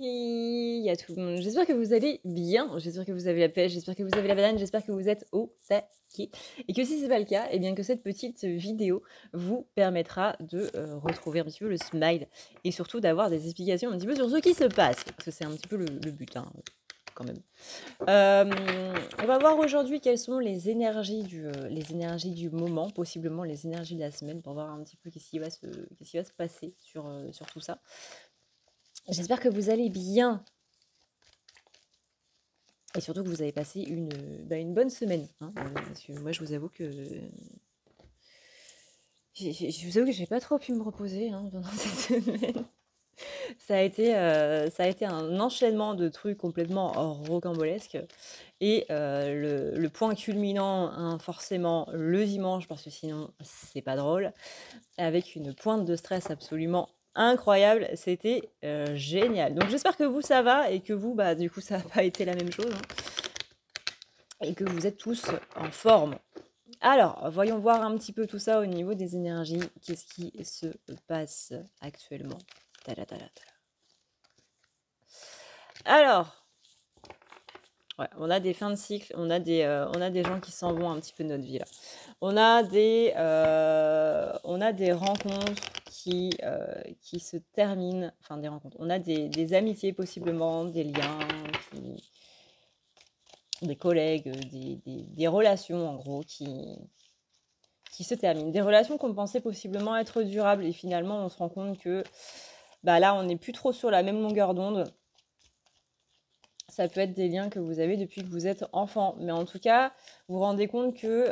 Il y a tout le monde. J'espère que vous allez bien, j'espère que vous avez la pêche, j'espère que vous avez la banane, j'espère que vous êtes au taquet et que si c'est pas le cas, et bien que cette petite vidéo vous permettra de, retrouver un petit peu le smile et surtout d'avoir des explications un petit peu sur ce qui se passe. Parce que c'est un petit peu le but, hein, quand même. Hem, on va voir aujourd'hui quelles sont les énergies du moment, possiblement les énergies de la semaine pour voir un petit peu qu'est-ce qui va se passer sur tout ça. J'espère que vous allez bien. Et surtout que vous avez passé une bonne semaine, hein, parce que moi je vous avoue que j'ai pas trop pu me reposer, hein, pendant cette semaine. Ça a été un enchaînement de trucs complètement rocambolesques et le point culminant, hein, forcément le dimanche parce que sinon c'est pas drôle, avec une pointe de stress absolument incroyable. C'était, génial. Donc j'espère que vous ça va et que vous, bah, du coup ça a pas été la même chose, hein, et que vous êtes tous en forme. Alors, voyons voir un petit peu tout ça au niveau des énergies. Qu'est-ce qui se passe actuellement? Tala tala tala. Alors, ouais, on a des fins de cycle, on a des gens qui s'en vont un petit peu de notre vie là. On a des rencontres qui se terminent, enfin des rencontres. On a des amitiés possiblement, des liens, des collègues, des relations en gros qui se terminent. Des relations qu'on pensait possiblement être durables et finalement on se rend compte que bah là on n'est plus trop sur la même longueur d'onde. Ça peut être des liens que vous avez depuis que vous êtes enfant, mais en tout cas vous vous rendez compte que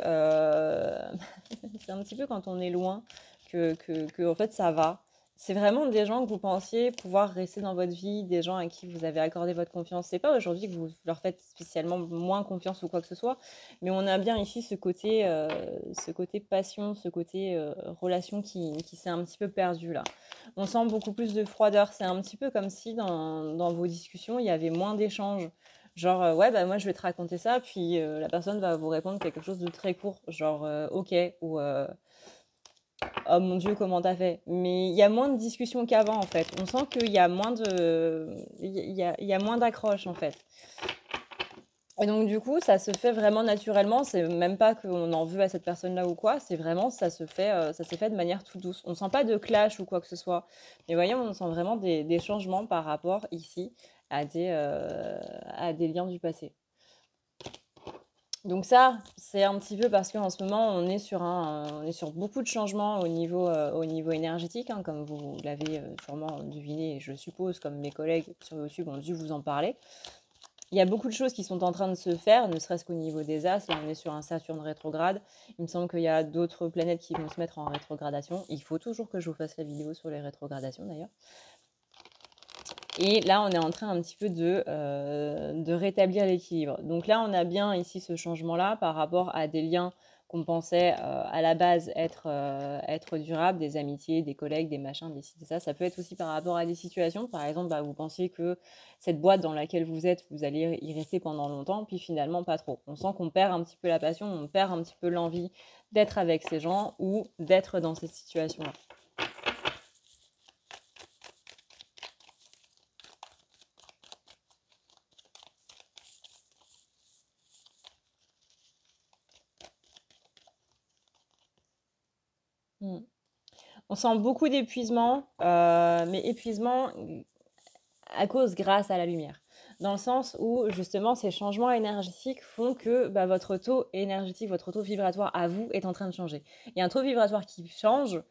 c'est un petit peu quand on est loin que en fait ça va. C'est vraiment des gens que vous pensiez pouvoir rester dans votre vie, des gens à qui vous avez accordé votre confiance. C'est pas aujourd'hui que vous leur faites spécialement moins confiance ou quoi que ce soit, mais on a bien ici ce côté passion, ce côté relation qui s'est un petit peu perdu là. On sent beaucoup plus de froideur. C'est un petit peu comme si dans vos discussions, il y avait moins d'échanges. Genre, ouais, bah moi je vais te raconter ça, puis la personne va vous répondre quelque chose de très court, genre ok, ou oh mon Dieu, comment t'as fait? Mais il y a moins de discussions qu'avant en fait. On sent qu'il y a moins de. Il y a moins d'accroche en fait. Et donc du coup, ça se fait vraiment naturellement. C'est même pas qu'on en veut à cette personne-là ou quoi. C'est vraiment, ça s'est fait de manière tout douce. On sent pas de clash ou quoi que ce soit. Mais voyons, on sent vraiment des changements par rapport ici à des liens du passé. Donc ça, c'est un petit peu parce qu'en ce moment, on est sur beaucoup de changements au niveau énergétique, hein, comme vous l'avez sûrement deviné, et je suppose, comme mes collègues sur YouTube ont dû vous en parler. Il y a beaucoup de choses qui sont en train de se faire, ne serait-ce qu'au niveau des astres. Là, on est sur un Saturne rétrograde. Il me semble qu'il y a d'autres planètes qui vont se mettre en rétrogradation. Il faut toujours que je vous fasse la vidéo sur les rétrogradations, d'ailleurs. Et là, on est en train un petit peu de rétablir l'équilibre. Donc là, on a bien ici ce changement-là par rapport à des liens qu'on pensait à la base être durables, des amitiés, des collègues, des machins, des ci, des ça. Ça peut être aussi par rapport à des situations. Par exemple, bah, vous pensiez que cette boîte dans laquelle vous êtes, vous allez y rester pendant longtemps, puis finalement pas trop. On sent qu'on perd un petit peu la passion, on perd un petit peu l'envie d'être avec ces gens ou d'être dans ces situations-là. Mm. On sent beaucoup d'épuisement, mais épuisement à cause grâce à la lumière. Dans le sens où justement ces changements énergétiques font que bah, votre taux énergétique, votre taux vibratoire à vous est en train de changer. Et un taux vibratoire qui change,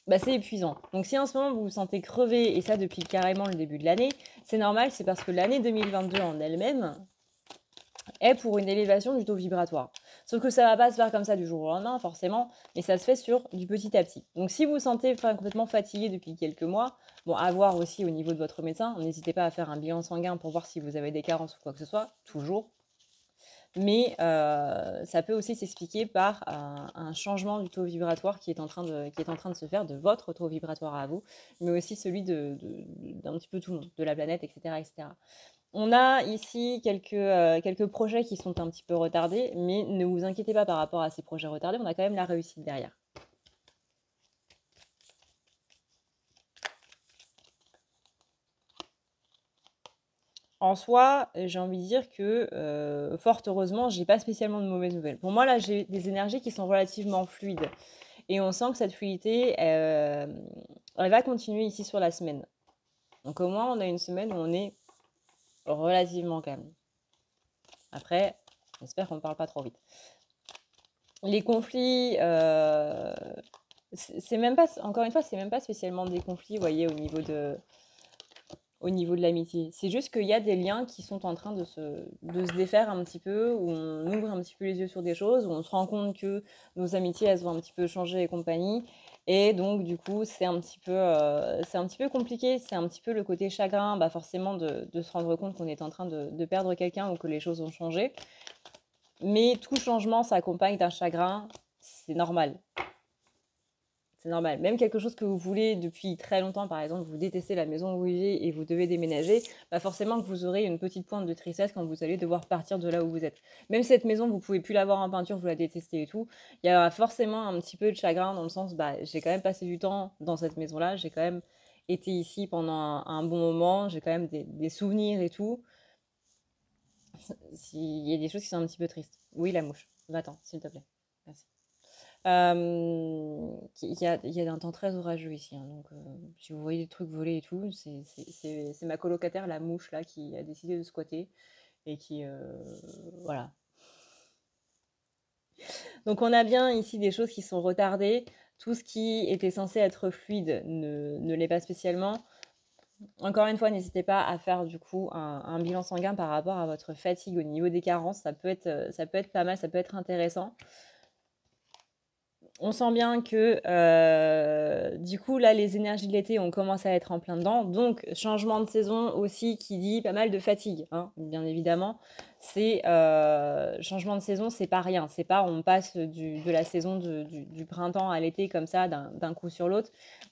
bah, c'est épuisant. Donc si en ce moment vous vous sentez crevé, et ça depuis carrément le début de l'année, c'est normal, c'est parce que l'année 2022 en elle-même est pour une élévation du taux vibratoire. Sauf que ça va pas se faire comme ça du jour au lendemain, forcément, mais ça se fait sur du petit à petit. Donc si vous vous sentez complètement fatigué depuis quelques mois, bon, à voir aussi au niveau de votre médecin, n'hésitez pas à faire un bilan sanguin pour voir si vous avez des carences ou quoi que ce soit, toujours. Mais ça peut aussi s'expliquer par un changement du taux vibratoire qui est en train de se faire, de votre taux vibratoire à vous, mais aussi celui d'un petit peu tout le monde, de la planète, etc. etc. On a ici quelques projets qui sont un petit peu retardés, mais ne vous inquiétez pas par rapport à ces projets retardés, on a quand même la réussite derrière. en soi, j'ai envie de dire que, fort heureusement, j'ai pas spécialement de mauvaises nouvelles. Pour moi, là, j'ai des énergies qui sont relativement fluides et on sent que cette fluidité, elle va continuer ici sur la semaine. Donc au moins, on a une semaine où on est relativement calme. Après, j'espère qu'on ne parle pas trop vite. Les conflits, c'est même pas, encore une fois, c'est même pas spécialement des conflits, vous voyez, au niveau de l'amitié. C'est juste qu'il y a des liens qui sont en train de se défaire un petit peu, où on ouvre un petit peu les yeux sur des choses, où on se rend compte que nos amitiés, elles ont un petit peu changé et compagnie. Et donc, du coup, c'est un petit peu compliqué. C'est un petit peu le côté chagrin, bah forcément, de se rendre compte qu'on est en train de perdre quelqu'un ou que les choses ont changé. Mais tout changement s'accompagne d'un chagrin, c'est normal. C'est normal. Même quelque chose que vous voulez depuis très longtemps, par exemple, vous détestez la maison où vous vivez et vous devez déménager, bah forcément que vous aurez une petite pointe de tristesse quand vous allez devoir partir de là où vous êtes. Même si cette maison, vous pouvez plus la voir en peinture, vous la détestez et tout, il y a forcément un petit peu de chagrin dans le sens, bah j'ai quand même passé du temps dans cette maison-là, j'ai quand même été ici pendant un bon moment, j'ai quand même des souvenirs et tout. Il y a des choses qui sont un petit peu tristes. Oui, la mouche. Va-t'en, s'il te plaît. Merci. Il y a un temps très orageux ici, hein, donc si vous voyez des trucs voler et tout, c'est ma colocataire, la mouche, là, qui a décidé de squatter et qui... voilà. Donc on a bien ici des choses qui sont retardées. Tout ce qui était censé être fluide ne l'est pas spécialement. Encore une fois, n'hésitez pas à faire du coup un bilan sanguin par rapport à votre fatigue au niveau des carences. Ça peut être pas mal, ça peut être intéressant. On sent bien que du coup, là, les énergies de l'été, on commence à être en plein dedans. Donc, changement de saison aussi qui dit pas mal de fatigue, hein, bien évidemment. C'est changement de saison, c'est pas rien. C'est pas on passe de la saison du printemps à l'été comme ça, d'un coup sur l'autre.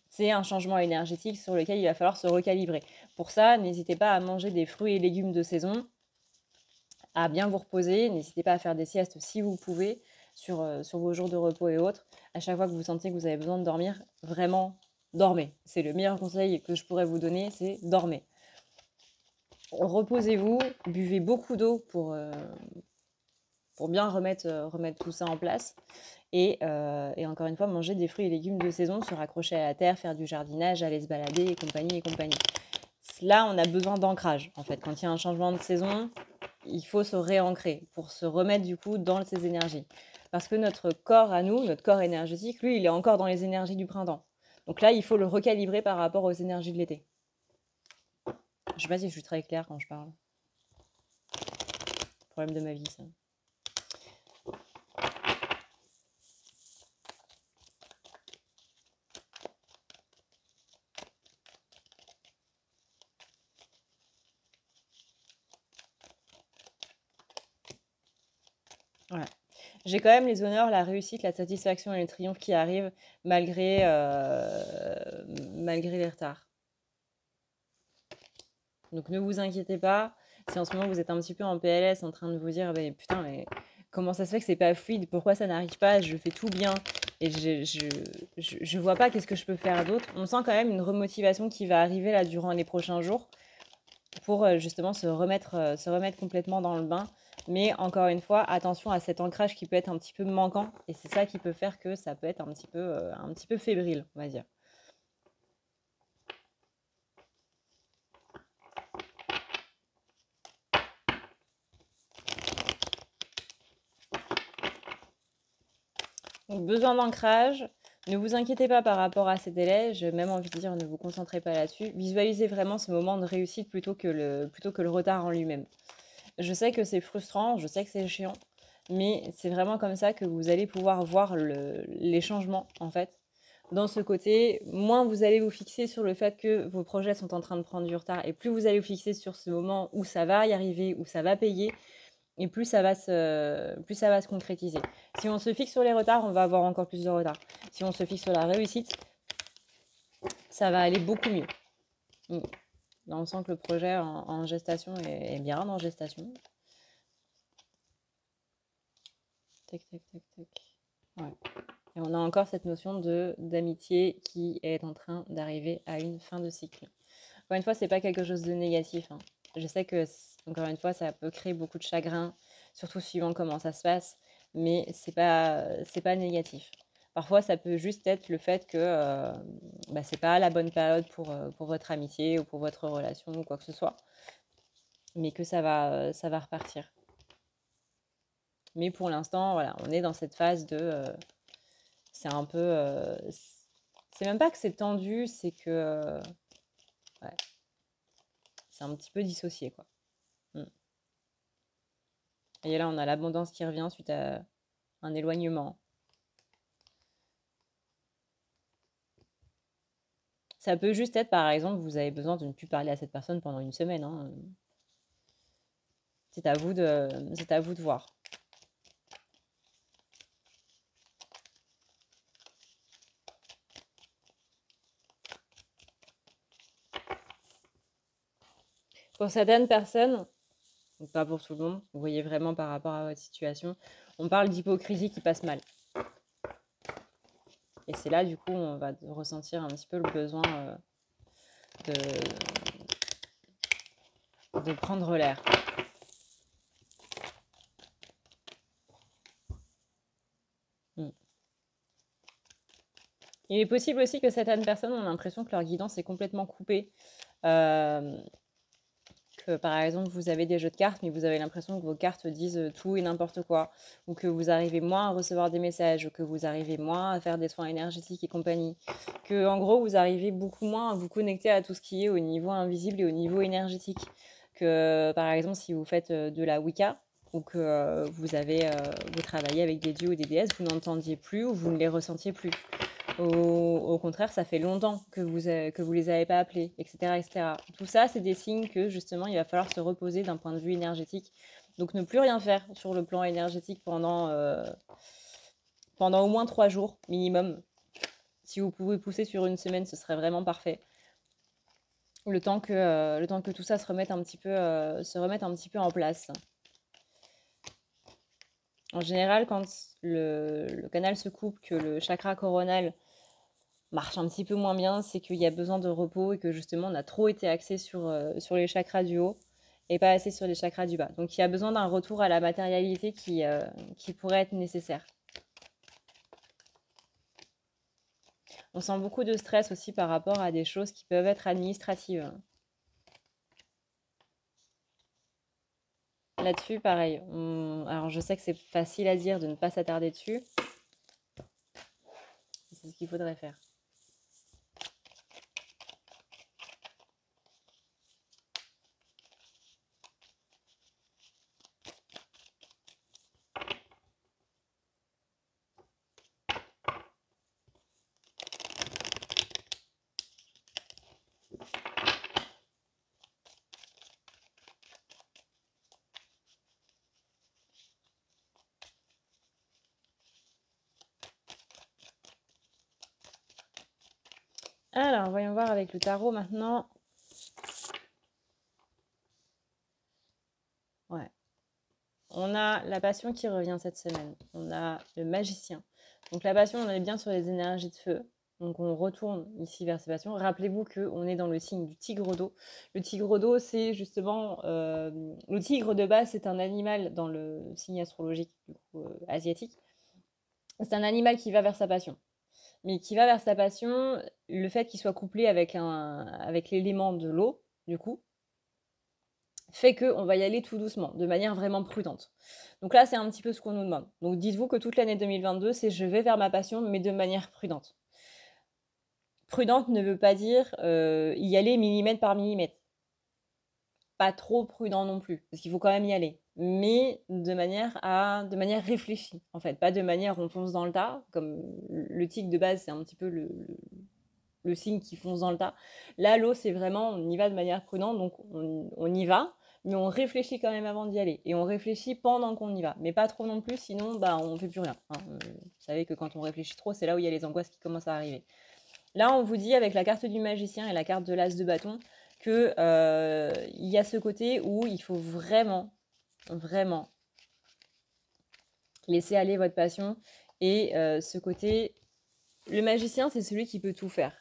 C'est un changement énergétique sur lequel il va falloir se recalibrer. Pour ça, n'hésitez pas à manger des fruits et légumes de saison, à bien vous reposer. N'hésitez pas à faire des siestes si vous pouvez sur vos jours de repos et autres. À chaque fois que vous sentez que vous avez besoin de dormir, vraiment, dormez. C'est le meilleur conseil que je pourrais vous donner, c'est dormez. Reposez-vous, buvez beaucoup d'eau pour bien remettre tout ça en place. Et encore une fois, manger des fruits et légumes de saison, se raccrocher à la terre, faire du jardinage, aller se balader et compagnie et compagnie. Là, on a besoin d'ancrage. En fait, quand il y a un changement de saison, il faut se réancrer pour se remettre du coup dans ces énergies. Parce que notre corps à nous, notre corps énergétique, lui, il est encore dans les énergies du printemps. Donc là, il faut le recalibrer par rapport aux énergies de l'été. Je sais pas si je suis très claire quand je parle. Problème de ma vie, ça. Voilà. J'ai quand même les honneurs, la réussite, la satisfaction et le triomphe qui arrivent malgré les retards. Donc ne vous inquiétez pas, si en ce moment vous êtes un petit peu en PLS en train de vous dire bah, putain mais comment ça se fait que c'est pas fluide, pourquoi ça n'arrive pas, je fais tout bien et je vois pas qu'est-ce que je peux faire d'autre. On sent quand même une remotivation qui va arriver là durant les prochains jours pour justement se remettre complètement dans le bain. Mais encore une fois, attention à cet ancrage qui peut être un petit peu manquant et c'est ça qui peut faire que ça peut être un petit peu fébrile, on va dire. Donc, besoin d'ancrage. Ne vous inquiétez pas par rapport à ces délais. J'ai même envie de dire, ne vous concentrez pas là-dessus. Visualisez vraiment ce moment de réussite plutôt que le retard en lui-même. Je sais que c'est frustrant, je sais que c'est chiant, mais c'est vraiment comme ça que vous allez pouvoir voir les changements, en fait. Dans ce côté, moins vous allez vous fixer sur le fait que vos projets sont en train de prendre du retard, et plus vous allez vous fixer sur ce moment où ça va y arriver, où ça va payer, et plus ça va se concrétiser. Si on se fixe sur les retards, on va avoir encore plus de retard. Si on se fixe sur la réussite, ça va aller beaucoup mieux. Là, on sent que le projet en gestation est bien en gestation. Tac, tac, tac, tac. Ouais. Et on a encore cette notion d'amitié qui est en train d'arriver à une fin de cycle. Encore une fois, c'est pas quelque chose de négatif, hein. Je sais que, encore une fois, ça peut créer beaucoup de chagrin, surtout suivant comment ça se passe, mais c'est pas négatif. Parfois, ça peut juste être le fait que bah, c'est pas la bonne période pour votre amitié ou pour votre relation ou quoi que ce soit, mais que ça va repartir. Mais pour l'instant, voilà, on est dans cette phase de... c'est un peu... c'est même pas que c'est tendu, c'est que... ouais, c'est un petit peu dissocié, quoi. Mm. Et là, on a l'abondance qui revient suite à un éloignement. Ça peut juste être, par exemple, vous avez besoin de ne plus parler à cette personne pendant une semaine. Hein. C'est à vous de voir. Pour certaines personnes, donc pas pour tout le monde, vous voyez vraiment par rapport à votre situation, on parle d'hypocrisie qui passe mal. Et c'est là, du coup, on va ressentir un petit peu le besoin de prendre l'air. Il est possible aussi que certaines personnes ont l'impression que leur guidance est complètement coupée. Que par exemple, vous avez des jeux de cartes, mais vous avez l'impression que vos cartes disent tout et n'importe quoi, ou que vous arrivez moins à recevoir des messages, ou que vous arrivez moins à faire des soins énergétiques et compagnie. Que en gros, vous arrivez beaucoup moins à vous connecter à tout ce qui est au niveau invisible et au niveau énergétique. Que par exemple, si vous faites de la Wicca, ou que vous travaillez avec des dieux ou des déesses, vous n'entendiez plus ou vous ne les ressentiez plus. Au contraire, ça fait longtemps que vous les avez pas appelés, etc., etc. Tout ça, c'est des signes que justement, il va falloir se reposer d'un point de vue énergétique. Donc, ne plus rien faire sur le plan énergétique pendant au moins 3 jours minimum. Si vous pouvez pousser sur une semaine, ce serait vraiment parfait. Le temps que tout ça se remette un petit peu en place. En général, quand le canal se coupe, que le chakra coronal marche un petit peu moins bien, c'est qu'il y a besoin de repos et que justement on a trop été axé sur les chakras du haut et pas assez sur les chakras du bas. Donc il y a besoin d'un retour à la matérialité qui pourrait être nécessaire. On sent beaucoup de stress aussi par rapport à des choses qui peuvent être administratives. Là-dessus, pareil. Alors je sais que c'est facile à dire de ne pas s'attarder dessus. C'est ce qu'il faudrait faire. Alors, voyons voir avec le tarot maintenant. Ouais. On a la passion qui revient cette semaine. On a le magicien. Donc la passion, on est bien sur les énergies de feu. Donc on retourne ici vers ces passions. Rappelez-vous qu'on est dans le signe du tigre d'eau. Le tigre d'eau, c'est justement... le tigre de base, c'est un animal dans le signe astrologique du coup, asiatique. C'est un animal qui va vers sa passion. Mais qui va vers sa passion, le fait qu'il soit couplé avec l'élément de l'eau, du coup, fait qu'on va y aller tout doucement, de manière vraiment prudente. Donc là, c'est un petit peu ce qu'on nous demande. Donc dites-vous que toute l'année 2022, c'est je vais vers ma passion, mais de manière prudente. Prudente ne veut pas dire y aller millimètre par millimètre. Pas trop prudent non plus, parce qu'il faut quand même y aller. Mais de manière réfléchie, en fait. Pas de manière on fonce dans le tas, comme le tic de base, c'est un petit peu le signe qui fonce dans le tas. Là, l'eau, c'est vraiment, on y va de manière prudente, donc on y va, mais on réfléchit quand même avant d'y aller. Et on réfléchit pendant qu'on y va, mais pas trop non plus, sinon bah, on ne fait plus rien. Hein. Vous savez que quand on réfléchit trop, c'est là où il y a les angoisses qui commencent à arriver. Là, on vous dit avec la carte du magicien et la carte de l'as de bâton qu'il y a ce côté où il faut vraiment, vraiment laisser aller votre passion. Et ce côté, le magicien, c'est celui qui peut tout faire.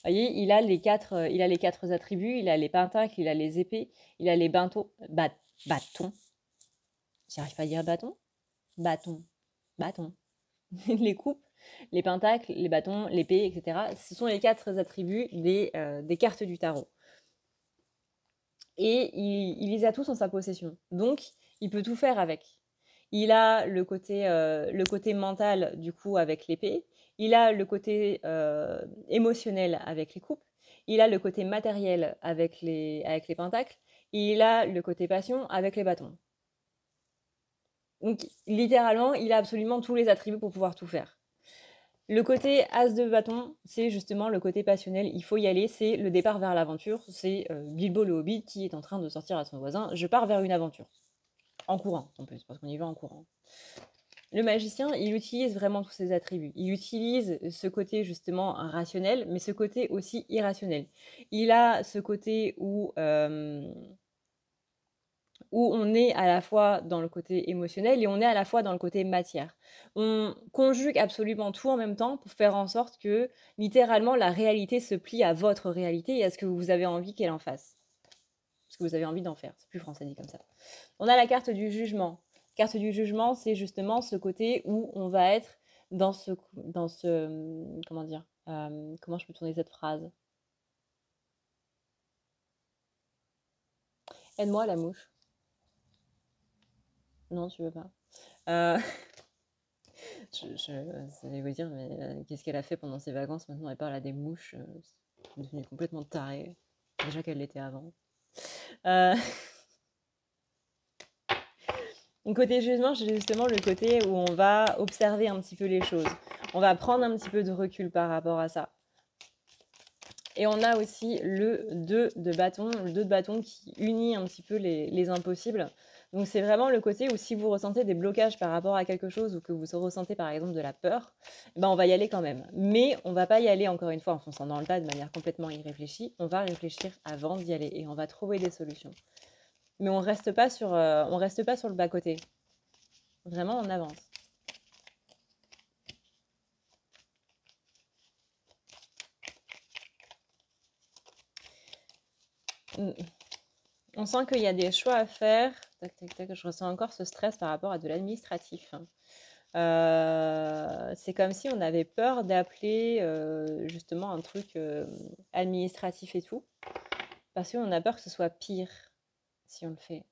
voyez, il a les 4 attributs, il a les pentacles, il a les épées, il a les bâtons. J'arrive pas à dire bâton. Bâton. Bâton. Les coupes, les pentacles, les bâtons, l'épée, etc. Ce sont les 4 attributs des cartes du tarot. Et il les a tous en sa possession. Donc, il peut tout faire avec. Il a le côté mental, du coup, avec l'épée. Il a le côté émotionnel avec les coupes. Il a le côté matériel avec les pentacles. Et il a le côté passion avec les bâtons. Donc, littéralement, il a absolument tous les attributs pour pouvoir tout faire. Le côté as de bâton, c'est justement le côté passionnel. Il faut y aller, c'est le départ vers l'aventure. C'est Bilbo le Hobbit qui est en train de sortir à son voisin. Je pars vers une aventure. En courant, en plus, parce qu'on y va en courant. Le magicien, il utilise vraiment tous ses attributs. Il utilise ce côté justement rationnel, mais ce côté aussi irrationnel. Il a ce côté où on est à la fois dans le côté émotionnel et on est à la fois dans le côté matière. On conjugue absolument tout en même temps pour faire en sorte que littéralement la réalité se plie à votre réalité et à ce que vous avez envie qu'elle en fasse. Ce que vous avez envie d'en faire. C'est plus français dit comme ça. On a la carte du jugement. Carte du jugement, c'est justement ce côté où on va être dans ce comment dire, comment je peux tourner cette phrase? Aide-moi la mouche. Non, tu veux pas. Vous allez vous dire, mais qu'est-ce qu'elle a fait pendant ses vacances? Maintenant, elle parle à des mouches. C'est devenu complètement tarée. Déjà qu'elle l'était avant. Côté jugement, j'ai justement le côté où on va observer un petit peu les choses. On va prendre un petit peu de recul par rapport à ça. Et on a aussi le 2 de bâton, le 2 de bâton qui unit un petit peu les impossibles. Donc c'est vraiment le côté où si vous ressentez des blocages par rapport à quelque chose ou que vous ressentez par exemple de la peur, ben on va y aller quand même. Mais on va pas y aller encore une fois en fonçant dans le tas de manière complètement irréfléchie. On va réfléchir avant d'y aller et on va trouver des solutions. Mais on reste pas sur le bas-côté. Vraiment, on avance. On sent qu'il y a des choix à faire. Tac, tac, tac. Je ressens encore ce stress par rapport à de l'administratif. C'est comme si on avait peur d'appeler justement un truc administratif et tout. Parce qu'on a peur que ce soit pire si on le fait.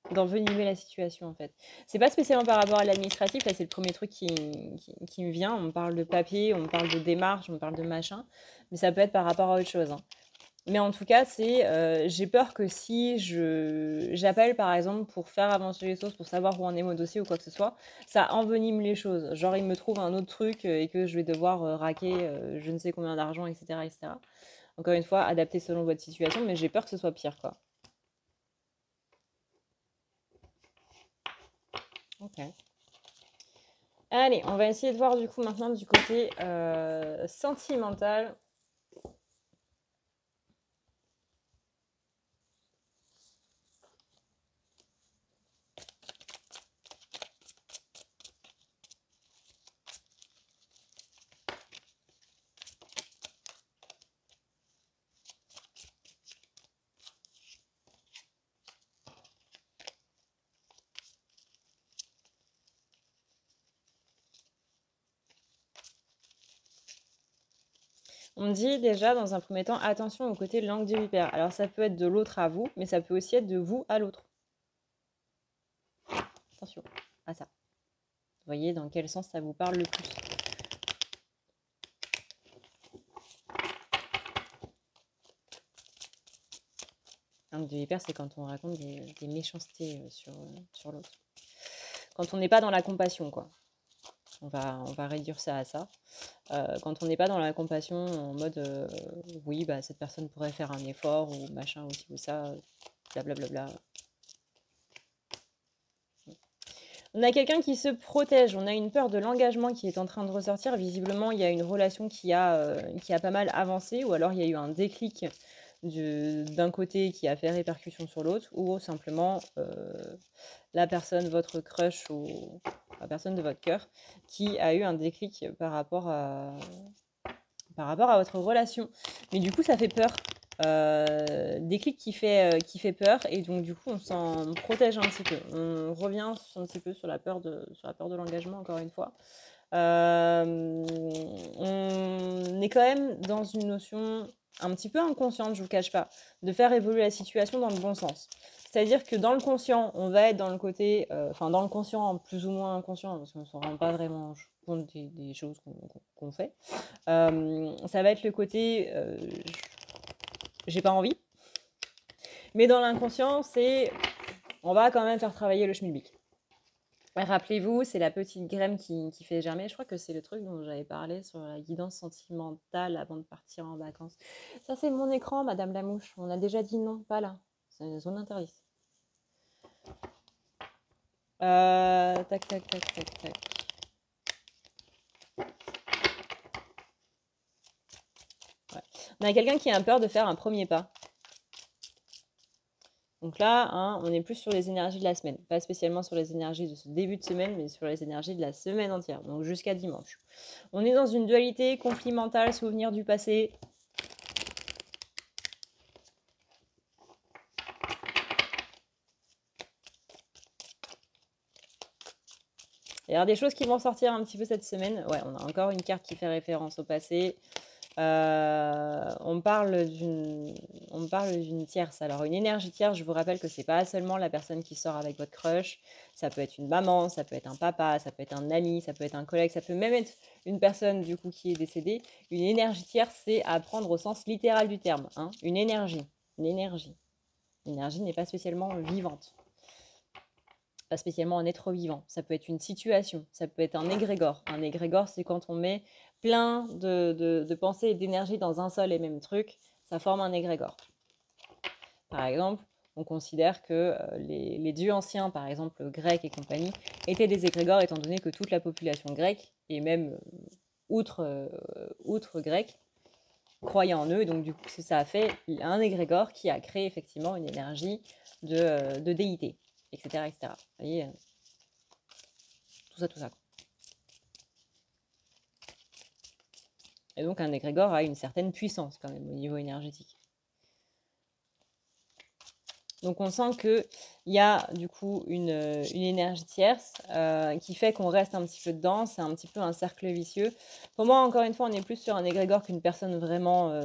D'envenimer la situation en fait. C'est pas spécialement par rapport à l'administratif, là c'est le premier truc qui me vient. On parle de papier, on parle de démarche, on parle de machin. Mais ça peut être par rapport à autre chose. Hein. Mais en tout cas, j'ai peur que si j'appelle par exemple pour faire avancer les choses, pour savoir où en est mon dossier ou quoi que ce soit, ça envenime les choses. Genre il me trouve un autre truc et que je vais devoir raquer je ne sais combien d'argent, etc., etc. Encore une fois, adapté selon votre situation, mais j'ai peur que ce soit pire, quoi. Ok. Allez, on va essayer de voir du coup maintenant du côté sentimental. On me dit déjà dans un premier temps, attention au côté langue du vipère. Alors ça peut être de l'autre à vous, mais ça peut aussi être de vous à l'autre. Attention à ça. Vous voyez dans quel sens ça vous parle le plus. Langue du vipère, c'est quand on raconte des méchancetés sur l'autre. Quand on n'est pas dans la compassion, quoi. On va réduire ça à ça. Quand on n'est pas dans la compassion en mode oui, bah, cette personne pourrait faire un effort ou machin ou ci ou ça, blablabla. On a quelqu'un qui se protège, on a une peur de l'engagement qui est en train de ressortir. Visiblement, il y a une relation qui a pas mal avancé ou alors il y a eu un déclic d'un côté qui a fait répercussion sur l'autre ou simplement la personne, votre crush ou la personne de votre cœur qui a eu un déclic par rapport par rapport à votre relation. Mais du coup, ça fait peur. Déclic qui fait peur et donc du coup, on s'en protège un petit peu. On revient un petit peu sur la peur de l'engagement, encore une fois. On est quand même dans une notion un petit peu inconsciente, je vous cache pas, de faire évoluer la situation dans le bon sens. C'est-à-dire que dans le conscient, on va être dans le côté, enfin dans le conscient plus ou moins inconscient, parce qu'on ne s'en rend pas vraiment compte des choses qu'on fait. Ça va être le côté, j'ai pas envie. Mais dans l'inconscient, c'est, on va quand même faire travailler le schmilblick. Rappelez-vous, c'est la petite graine qui fait germer. Je crois que c'est le truc dont j'avais parlé sur la guidance sentimentale avant de partir en vacances. Ça, c'est mon écran, Madame la Mouche. On a déjà dit non, pas là. C'est une zone interdite. Tac, tac, tac, tac, tac. Ouais. On a quelqu'un qui a peur de faire un premier pas. Donc là, hein, on est plus sur les énergies de la semaine. Pas spécialement sur les énergies de ce début de semaine, mais sur les énergies de la semaine entière, donc jusqu'à dimanche. On est dans une dualité, conflit mental, souvenir du passé. Il y a des choses qui vont sortir un petit peu cette semaine. Ouais, on a encore une carte qui fait référence au passé. On parle d'une tierce. Alors, une énergie tierce, je vous rappelle que c'est pas seulement la personne qui sort avec votre crush. Ça peut être une maman, ça peut être un papa, ça peut être un ami, ça peut être un collègue, ça peut même être une personne du coup qui est décédée. Une énergie tierce, c'est à prendre au sens littéral du terme. Hein. Une énergie. Une énergie. L'énergie n'est pas spécialement vivante. Pas spécialement un être vivant. Ça peut être une situation, ça peut être un égrégore. Un égrégore, c'est quand on met plein de pensées et d'énergie dans un seul et même truc, ça forme un égrégore. Par exemple, on considère que les dieux anciens, par exemple grecs et compagnie, étaient des égrégores étant donné que toute la population grecque, et même outre grec, croyait en eux. Et donc du coup, ça a fait un égrégore qui a créé effectivement une énergie de déité, etc. etc. Vous voyez, tout ça. Et donc un égrégore a une certaine puissance quand même au niveau énergétique. Donc on sent qu'il y a du coup une énergie tierce qui fait qu'on reste un petit peu dedans, c'est un petit peu un cercle vicieux. Pour moi, encore une fois, on est plus sur un égrégore qu'une personne vraiment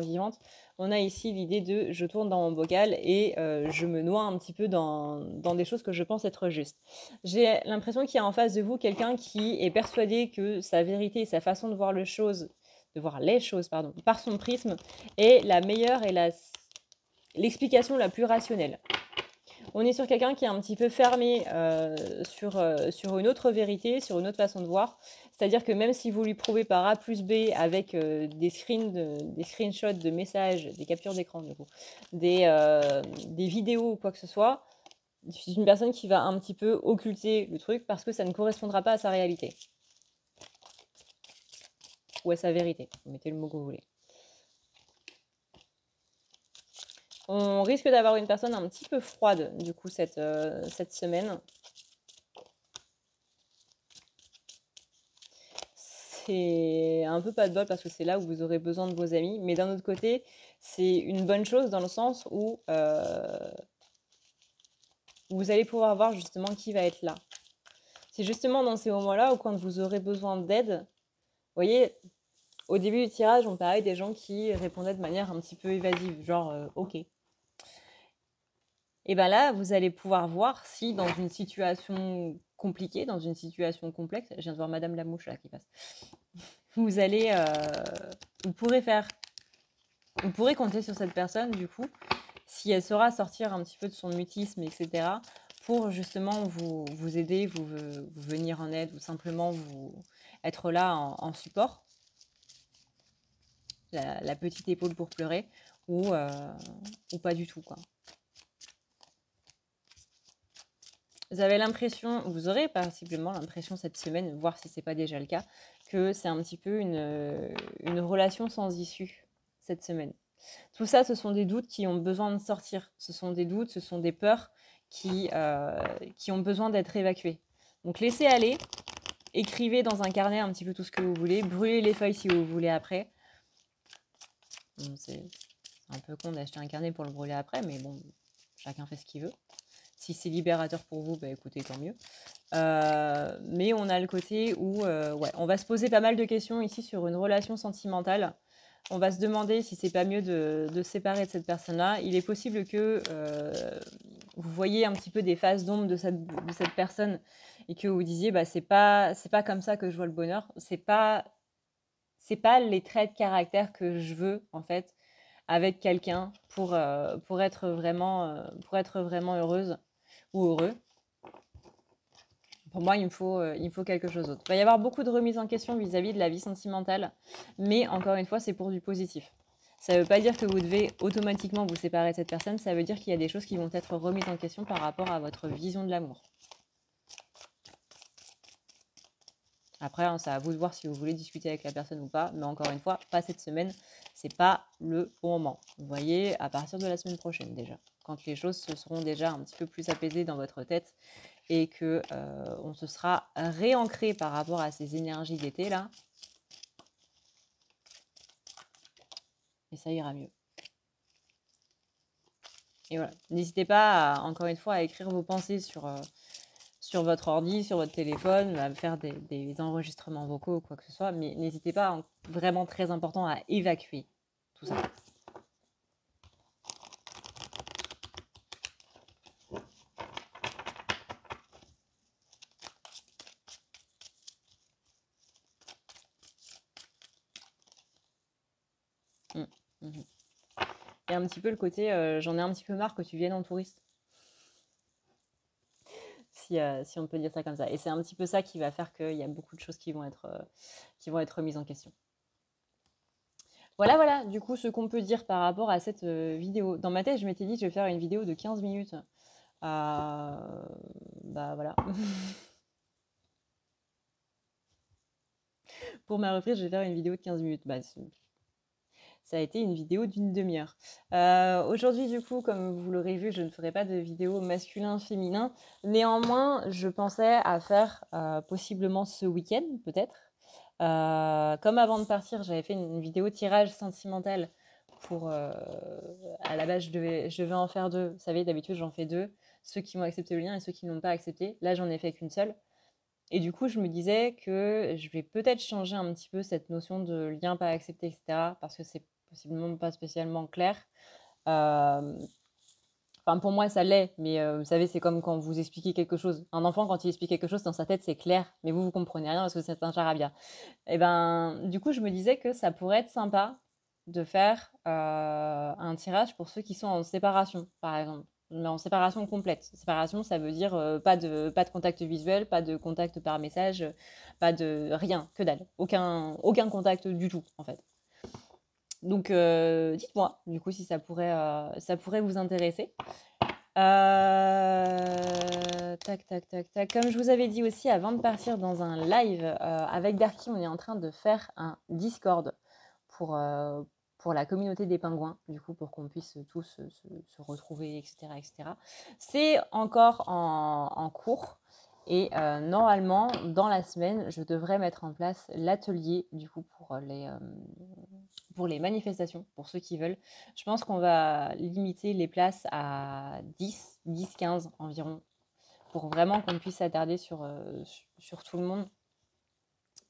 vivante. On a ici l'idée de je tourne dans mon bocal et je me noie un petit peu dans des choses que je pense être justes. J'ai l'impression qu'il y a en face de vous quelqu'un qui est persuadé que sa vérité, sa façon de voir les choses, par son prisme est la meilleure et l'explication la plus rationnelle. On est sur quelqu'un qui est un petit peu fermé sur une autre vérité, sur une autre façon de voir. C'est-à-dire que même si vous lui prouvez par A plus B avec des screenshots de messages, des captures d'écran, du coup, des vidéos ou quoi que ce soit, c'est une personne qui va un petit peu occulter le truc parce que ça ne correspondra pas à sa réalité. Ou à sa vérité. Vous mettez le mot que vous voulez. On risque d'avoir une personne un petit peu froide, du coup, cette semaine. C'est un peu pas de bol parce que c'est là où vous aurez besoin de vos amis. Mais d'un autre côté, c'est une bonne chose dans le sens où vous allez pouvoir voir justement qui va être là. C'est justement dans ces moments-là où quand vous aurez besoin d'aide, vous voyez, au début du tirage, on parlait des gens qui répondaient de manière un petit peu évasive, genre ok. Et bien là, vous allez pouvoir voir si dans une situation compliquée, dans une situation complexe, je viens de voir Madame la Mouche là qui passe, vous pourrez compter sur cette personne du coup, si elle saura sortir un petit peu de son mutisme, etc., pour justement vous aider, vous venir en aide, ou simplement vous être là en support, la petite épaule pour pleurer, ou pas du tout, quoi. Vous aurez possiblement l'impression cette semaine, voir si ce n'est pas déjà le cas, que c'est un petit peu une relation sans issue cette semaine. Tout ça, ce sont des doutes qui ont besoin de sortir. Ce sont des doutes, ce sont des peurs qui ont besoin d'être évacuées. Donc laissez aller. écrivez dans un carnet un petit peu tout ce que vous voulez. Brûlez les feuilles si vous voulez après. Bon, c'est un peu con d'acheter un carnet pour le brûler après, mais bon, chacun fait ce qu'il veut. Si c'est libérateur pour vous, bah écoutez, tant mieux. Mais on a le côté où ouais, on va se poser pas mal de questions ici sur une relation sentimentale. On va se demander si c'est pas mieux de se séparer de cette personne-là. Il est possible que vous voyez un petit peu des phases d'ombre de cette personne et que vous disiez bah c'est pas comme ça que je vois le bonheur. C'est pas les traits de caractère que je veux en fait avec quelqu'un pour être vraiment heureuse ou heureux. Pour moi, il me faut quelque chose d'autre. Il va y avoir beaucoup de remises en question vis-à-vis de la vie sentimentale, mais encore une fois, c'est pour du positif. Ça ne veut pas dire que vous devez automatiquement vous séparer de cette personne, ça veut dire qu'il y a des choses qui vont être remises en question par rapport à votre vision de l'amour. Après, hein, c'est à vous de voir si vous voulez discuter avec la personne ou pas, mais encore une fois, pas cette semaine, c'est pas le bon moment. Vous voyez, à partir de la semaine prochaine déjà, quand les choses se seront déjà un petit peu plus apaisées dans votre tête et que on se sera réancré par rapport à ces énergies d'été là, et ça ira mieux. Et voilà, n'hésitez pas, encore une fois, à écrire vos pensées sur votre ordi, sur votre téléphone, à faire des enregistrements vocaux ou quoi que ce soit, mais n'hésitez pas, vraiment très important, à évacuer tout ça. Il y a un petit peu le côté, j'en ai un petit peu marre que tu viennes en touriste. Si on peut dire ça comme ça. Et c'est un petit peu ça qui va faire qu'il y a beaucoup de choses qui vont être remises en question. Voilà, du coup, ce qu'on peut dire par rapport à cette vidéo. Dans ma tête, je m'étais dit, je vais faire une vidéo de 15 minutes. Bah voilà. Pour ma reprise, je vais faire une vidéo de 15 minutes. Bah, ça a été une vidéo d'une demi-heure. Aujourd'hui, du coup, comme vous l'aurez vu, je ne ferai pas de vidéo masculin-féminin. Néanmoins, je pensais à faire possiblement ce week-end, peut-être. Comme avant de partir, j'avais fait une vidéo tirage sentimental pour... à la base, je devais en faire 2. Vous savez, d'habitude, j'en fais 2. Ceux qui ont accepté le lien et ceux qui n'ont pas accepté. Là, j'en ai fait qu'une seule. Et du coup, je me disais que je vais peut-être changer un petit peu cette notion de lien pas accepté, etc. Parce que c'est possiblement pas spécialement clair. Enfin, pour moi, ça l'est, mais vous savez, c'est comme quand vous expliquez quelque chose. Un enfant, quand il explique quelque chose, dans sa tête, c'est clair, mais vous comprenez rien parce que c'est un charabia. Et ben, du coup, je me disais que ça pourrait être sympa de faire un tirage pour ceux qui sont en séparation, par exemple. Mais en séparation complète. Séparation, ça veut dire pas de contact visuel, pas de contact par message, pas de rien, que dalle. Aucun contact du tout, en fait. Donc, dites-moi, du coup, si ça pourrait vous intéresser. Tac. Comme je vous avais dit aussi, avant de partir dans un live avec Darky, on est en train de faire un Discord pour la communauté des pingouins, du coup, pour qu'on puisse tous se retrouver, etc. C'est encore en cours. Et normalement, dans la semaine, je devrais mettre en place l'atelier, du coup, pour les manifestations, pour ceux qui veulent. Je pense qu'on va limiter les places à 10-15 environ, pour vraiment qu'on puisse s'attarder sur tout le monde.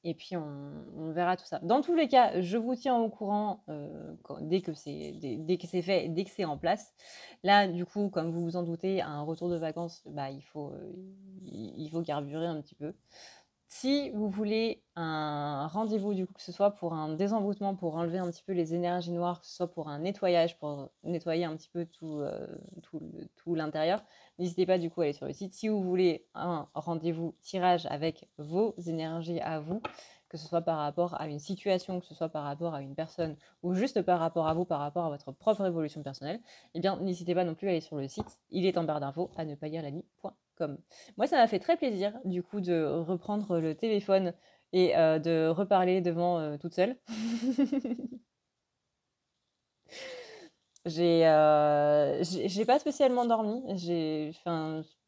Et puis, on verra tout ça. Dans tous les cas, je vous tiens au courant dès que c'est fait, dès que c'est en place. Là, du coup, comme vous vous en doutez, à un retour de vacances, bah, il faut carburer un petit peu. Si vous voulez un rendez-vous, du coup, que ce soit pour un désemboûtement, pour enlever un petit peu les énergies noires, que ce soit pour un nettoyage, pour nettoyer un petit peu tout l'intérieur, n'hésitez pas du coup à aller sur le site. Si vous voulez un rendez-vous tirage avec vos énergies à vous, que ce soit par rapport à une situation, que ce soit par rapport à une personne, ou juste par rapport à vous, par rapport à votre propre évolution personnelle, eh bien, n'hésitez pas non plus à aller sur le site. Il est en barre d'infos, à ne pas lire la nuit.com. Moi, ça m'a fait très plaisir, du coup, de reprendre le téléphone et de reparler devant toute seule. J'ai pas spécialement dormi.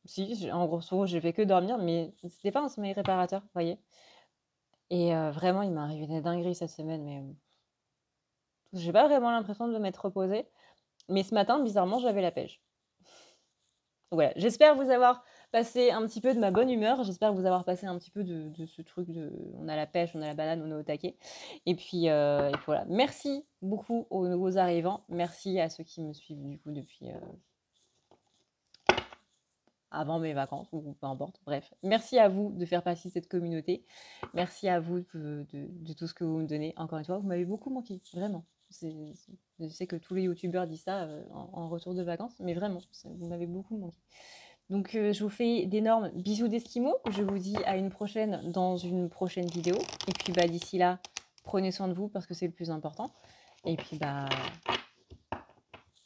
Si, en gros, j'ai fait que dormir, mais c'était pas un sommeil réparateur, vous voyez? Et vraiment, il m'est arrivé des dingueries cette semaine, mais j'ai pas vraiment l'impression de m'être reposée. Mais ce matin, bizarrement, j'avais la pêche. Voilà, j'espère vous avoir passé un petit peu de ma bonne humeur. J'espère vous avoir passé un petit peu de ce truc de on a la pêche, on a la banane, on est au taquet. Et puis voilà. Merci beaucoup aux nouveaux arrivants. Merci à ceux qui me suivent du coup depuis avant mes vacances ou peu importe. Bref, merci à vous de faire partie de cette communauté. Merci à vous de tout ce que vous me donnez. Encore une fois, vous m'avez beaucoup manqué, vraiment. Je sais que tous les youtubeurs disent ça en retour de vacances, mais vraiment, vous m'avez beaucoup manqué. Donc, je vous fais d'énormes bisous d'Esquimaux. Je vous dis à une prochaine dans une prochaine vidéo. Et puis, d'ici là, prenez soin de vous parce que c'est le plus important. Et puis,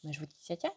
je vous dis ciao, ciao.